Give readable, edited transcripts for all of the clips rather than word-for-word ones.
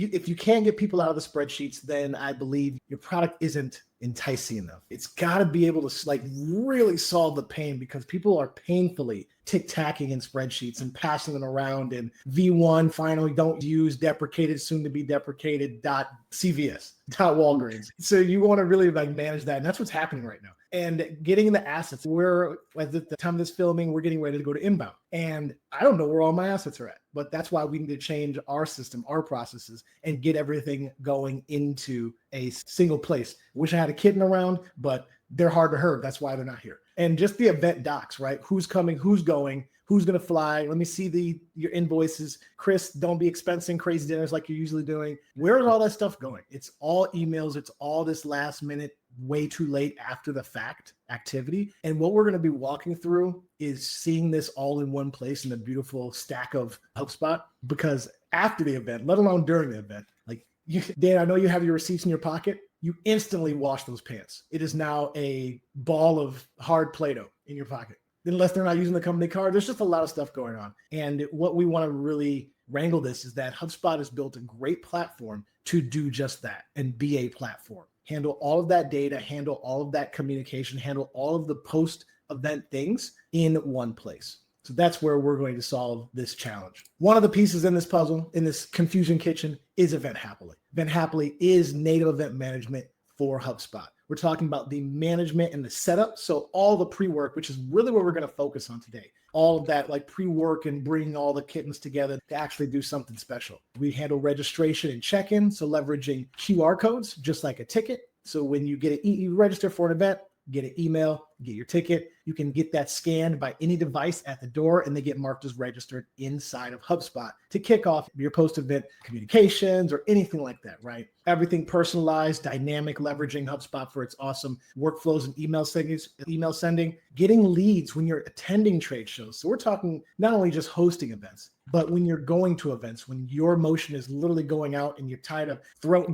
If you can't get people out of the spreadsheets, then I believe your product isn't enticing enough. It's got to be able to like really solve the pain, because people are painfully tick-tacking in spreadsheets and passing them around in V1, finally don't use, deprecated, soon to be deprecated, .cvs, .walgreens. So you want to really like manage that. And that's what's happening right now. And getting the assets, at the time of this filming, we're getting ready to go to inbound. And I don't know where all my assets are at, but that's why we need to change our system, our processes, and get everything going into a single place. Wish I had a kitten around, but they're hard to herd. That's why they're not here. And just the event docs, right? Who's coming, who's going, who's going to fly. Let me see your invoices. Chris, don't be expensing crazy dinners like you're usually doing. Where is all that stuff going? It's all emails. It's all this last minute, way too late after the fact activity. And what we're going to be walking through is seeing this all in one place in a beautiful stack of HubSpot, because after the event, let alone during the event, like Dan, I know you have your receipts in your pocket. You instantly wash those pants. It is now a ball of hard Play-Doh in your pocket. Unless they're not using the company card, there's just a lot of stuff going on. And what we want to really wrangle this is that HubSpot has built a great platform to do just that and be a platform. Handle all of that data, handle all of that communication, handle all of the post-event things in one place. So that's where we're going to solve this challenge. One of the pieces in this puzzle, in this confusion kitchen, is Event Hapily. Event Hapily is native event management for HubSpot. We're talking about the management and the setup. So all the pre-work, which is really what we're going to focus on today. All of that like pre-work and bringing all the kittens together to actually do something special. We handle registration and check-in. So leveraging QR codes, just like a ticket. So when you you register for an event, get an email, get your ticket. You can get that scanned by any device at the door, and they get marked as registered inside of HubSpot to kick off your post-event communications or anything like that, right? Everything personalized, dynamic, leveraging HubSpot for its awesome workflows and email sending, getting leads when you're attending trade shows. So we're talking not only just hosting events, but when you're going to events, when your motion is literally going out and you're tired of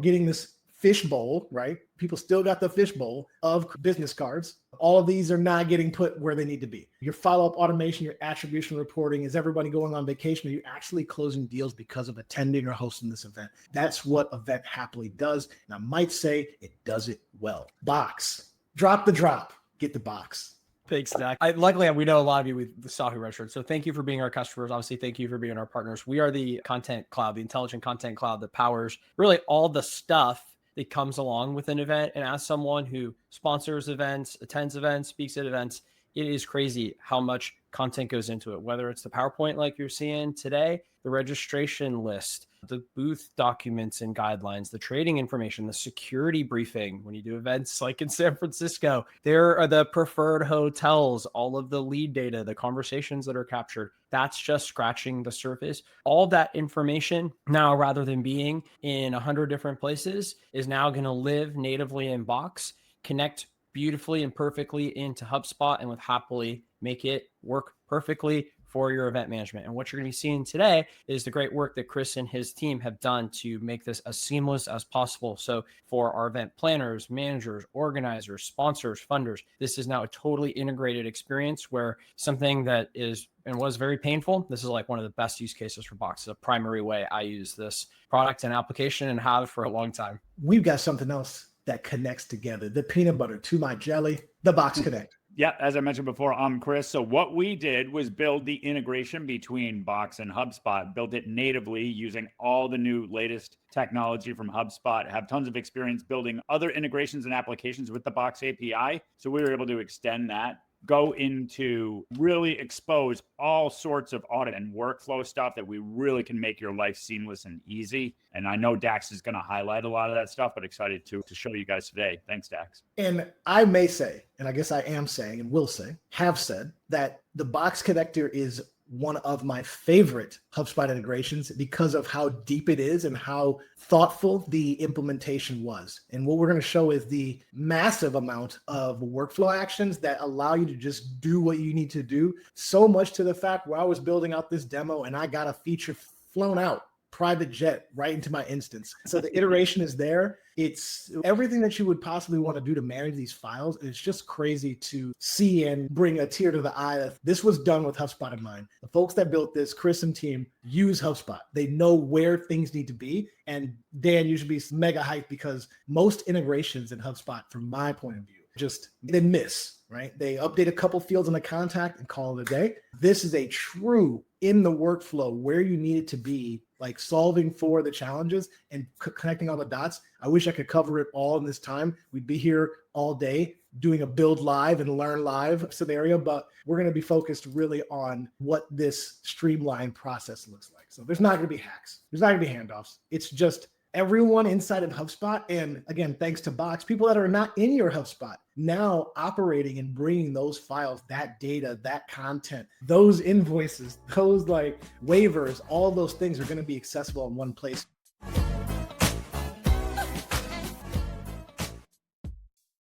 getting this fishbowl, right? People still got the fishbowl of business cards. All of these are not getting put where they need to be. Your follow-up automation, your attribution reporting, is everybody going on vacation? Are you actually closing deals because of attending or hosting this event? That's what Event Hapily does. And I might say it does it well. Box. Drop the drop. Get the box. Thanks, Zach. Luckily, we know a lot of you with the Sahu registered. So thank you for being our customers. Obviously, thank you for being our partners. We are the content cloud, the intelligent content cloud that powers really all the stuff that comes along with an event. And as someone who sponsors events, attends events, speaks at events, it is crazy how much content goes into it, whether it's the PowerPoint like you're seeing today, the registration list, the booth documents and guidelines, the trading information, the security briefing. When you do events like in San Francisco, there are the preferred hotels, all of the lead data, the conversations that are captured. That's just scratching the surface. All that information now, rather than being in 100 different places, is now going to live natively in Box, connect beautifully and perfectly into HubSpot, and with Hapily make it work perfectly for your event management. And what you're going to be seeing today is the great work that Chris and his team have done to make this as seamless as possible. So for our event planners, managers, organizers, sponsors, funders, this is now a totally integrated experience where something that is and was very painful, this is like one of the best use cases for Box. It's a primary way I use this product and application and have for a long time. We've got something else that connects together. The peanut butter to my jelly, the Box Connect. Yeah, as I mentioned before, I'm Chris. So what we did was build the integration between Box and HubSpot, built it natively using all the new latest technology from HubSpot, have tons of experience building other integrations and applications with the Box API. So we were able to extend that, go into really expose all sorts of audit and workflow stuff that we really can make your life seamless and easy. And I know Dax is going to highlight a lot of that stuff, but excited to show you guys today. Thanks, Dax. And I may say, and I guess I am saying and will say, have said that the Box Connector is one of my favorite HubSpot integrations because of how deep it is and how thoughtful the implementation was. And what we're going to show is the massive amount of workflow actions that allow you to just do what you need to do, so much to the fact where I was building out this demo and I got a feature flown out private jet right into my instance. So the iteration is there. It's everything that you would possibly want to do to manage these files. It's just crazy to see and bring a tear to the eye that this was done with HubSpot in mind. The folks that built this, Chris and team, use HubSpot. They know where things need to be. And Dan, you should be mega hyped because most integrations in HubSpot, from my point of view, just they miss, right? They update a couple fields in the contact and call it a day. This is a true in the workflow where you need it to be, like solving for the challenges and connecting all the dots. I wish I could cover it all in this time. We'd be here all day doing a build live and learn live scenario, but we're going to be focused really on what this streamlined process looks like. So there's not going to be hacks. There's not going to be handoffs. It's just everyone inside of HubSpot. And again, thanks to Box, people that are not in your HubSpot now operating and bringing those files, that data, that content, those invoices, those like waivers, all those things are going to be accessible in one place.